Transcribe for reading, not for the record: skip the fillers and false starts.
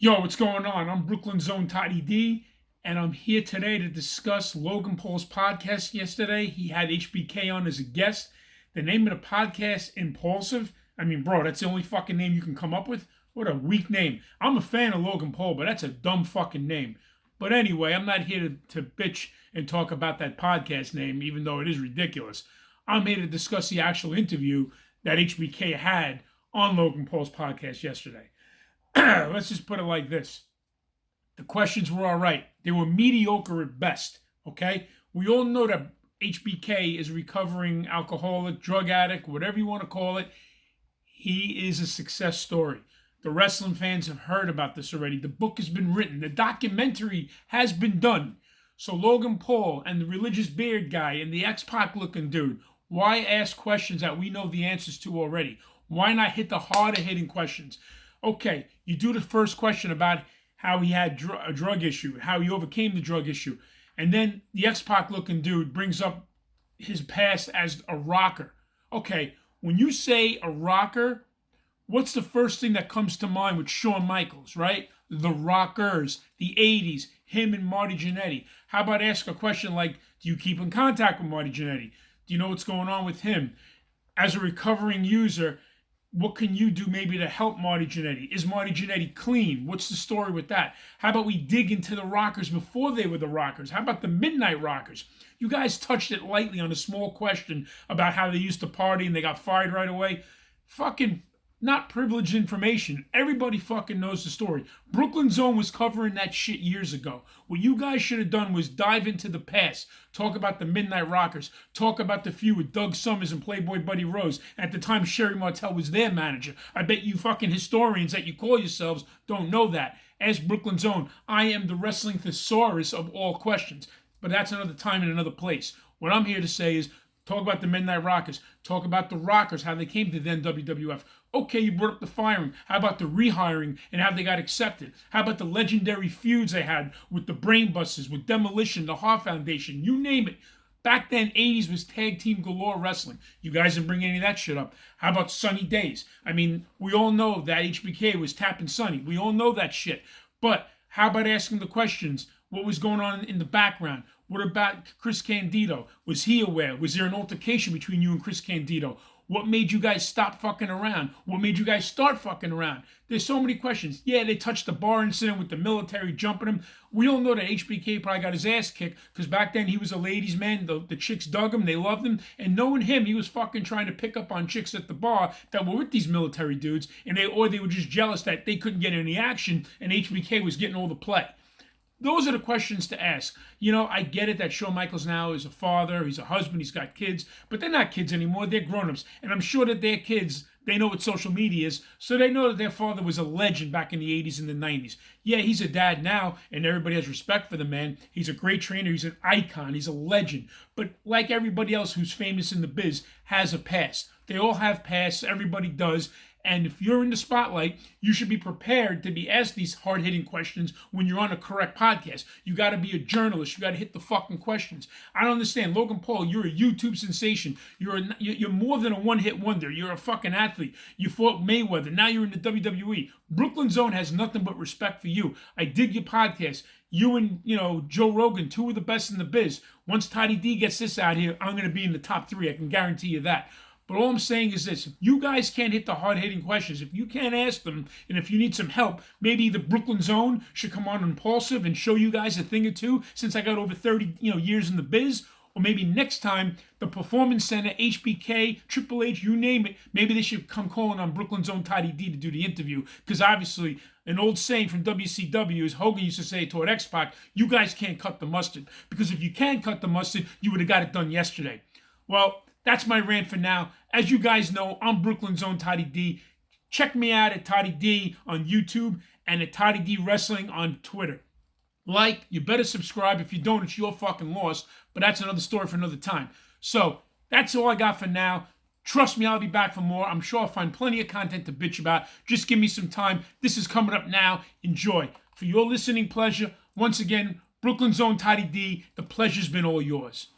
Yo, what's going on? I'm Brooklyn's own Toddy D, and I'm here today to discuss Logan Paul's podcast yesterday. He had HBK on as a guest. The name of the podcast, Impaulsive. I mean, bro, that's the only fucking name you can come up with? What a weak name. I'm a fan of Logan Paul, but that's a dumb fucking name. But anyway, I'm not here to bitch and talk about that podcast name, even though it is ridiculous. I'm here to discuss the actual interview that HBK had on Logan Paul's podcast yesterday. Let's just put it like this. The questions were all right. They were mediocre at best, okay? We all know that HBK is a recovering alcoholic, drug addict, whatever you want to call it. He is a success story. The wrestling fans have heard about this already. The book has been written. The documentary has been done. So Logan Paul and the religious beard guy and the X-Pac looking dude, why ask questions that we know the answers to already? Why not hit the harder hitting questions? Okay, you do the first question about how he had a drug issue, how he overcame the drug issue. And then the X-Pac looking dude brings up his past as a rocker. Okay, when you say a rocker, what's the first thing that comes to mind with Shawn Michaels, right? The Rockers, the 80s, him and Marty Jannetty. How about ask a question like, do you keep in contact with Marty Jannetty? Do you know what's going on with him? As a recovering user, what can you do maybe to help Marty Jannetty? Is Marty Jannetty clean? What's the story with that? How about we dig into the Rockers before they were the Rockers? How about the Midnight Rockers? You guys touched it lightly on a small question about how they used to party and they got fired right away. Fucking not privileged information. Everybody fucking knows the story. Brooklyn Zone was covering that shit years ago. What you guys should have done was dive into the past. Talk about the Midnight Rockers. Talk about the feud with Doug Summers and Playboy Buddy Rose. At the time, Sherry Martel was their manager. I bet you fucking historians that you call yourselves don't know that. Ask Brooklyn Zone. I am the wrestling thesaurus of all questions. But that's another time and another place. What I'm here to say is talk about the Midnight Rockers. Talk about the Rockers, how they came to then WWF. Okay, you brought up the firing. How about the rehiring and how they got accepted? How about the legendary feuds they had with the Brainbusters, with Demolition, the Heart Foundation, you name it. Back then, 80s was tag team galore wrestling. You guys didn't bring any of that shit up. How about Sunny Days? I mean, we all know that HBK was tapping Sunny. We all know that shit. But how about asking the questions? What was going on in the background? What about Chris Candido? Was he aware? Was there an altercation between you and Chris Candido? What made you guys stop fucking around? What made you guys start fucking around? There's so many questions. Yeah, they touched the bar incident with the military jumping him. We all know that HBK probably got his ass kicked because back then he was a ladies' man. The chicks dug him. They loved him. And knowing him, he was fucking trying to pick up on chicks at the bar that were with these military dudes. Or they were just jealous that they couldn't get any action and HBK was getting all the play. Those are the questions to ask. You know, I get it that Shawn Michaels now is a father, he's a husband, he's got kids, but they're not kids anymore, they're grown-ups. And I'm sure that their kids, they know what social media is, so they know that their father was a legend back in the 80s and the 90s. Yeah, he's a dad now, and everybody has respect for the man. He's a great trainer, he's an icon, he's a legend. But like everybody else who's famous in the biz, has a past. They all have pasts, everybody does. And if you're in the spotlight, you should be prepared to be asked these hard-hitting questions when you're on a correct podcast. You got to be a journalist. You got to hit the fucking questions. I don't understand. Logan Paul, you're a YouTube sensation. You're more than a one-hit wonder. You're a fucking athlete. You fought Mayweather. Now you're in the WWE. Brooklyn Zone has nothing but respect for you. I dig your podcast. You and, Joe Rogan, two of the best in the biz. Once Toddy D gets this out here, I'm going to be in the top 3. I can guarantee you that. But all I'm saying is this, if you guys can't hit the hard-hitting questions, if you can't ask them, and if you need some help, maybe the Brooklyn Zone should come on Impaulsive and show you guys a thing or two, since I got over 30 years in the biz. Or maybe next time, the Performance Center, HBK, Triple H, you name it, maybe they should come calling on Brooklyn Zone Toddy D to do the interview. Because obviously, an old saying from WCW is Hogan used to say toward X-Pac, you guys can't cut the mustard. Because if you can cut the mustard, you would have got it done yesterday. Well, that's my rant for now. As you guys know, I'm Brooklyn Zone Toddy D. Check me out at Toddy D on YouTube and at Toddy D Wrestling on Twitter. You better subscribe. If you don't, it's your fucking loss. But that's another story for another time. So, that's all I got for now. Trust me, I'll be back for more. I'm sure I'll find plenty of content to bitch about. Just give me some time. This is coming up now. Enjoy. For your listening pleasure, once again, Brooklyn Zone Toddy D, the pleasure's been all yours.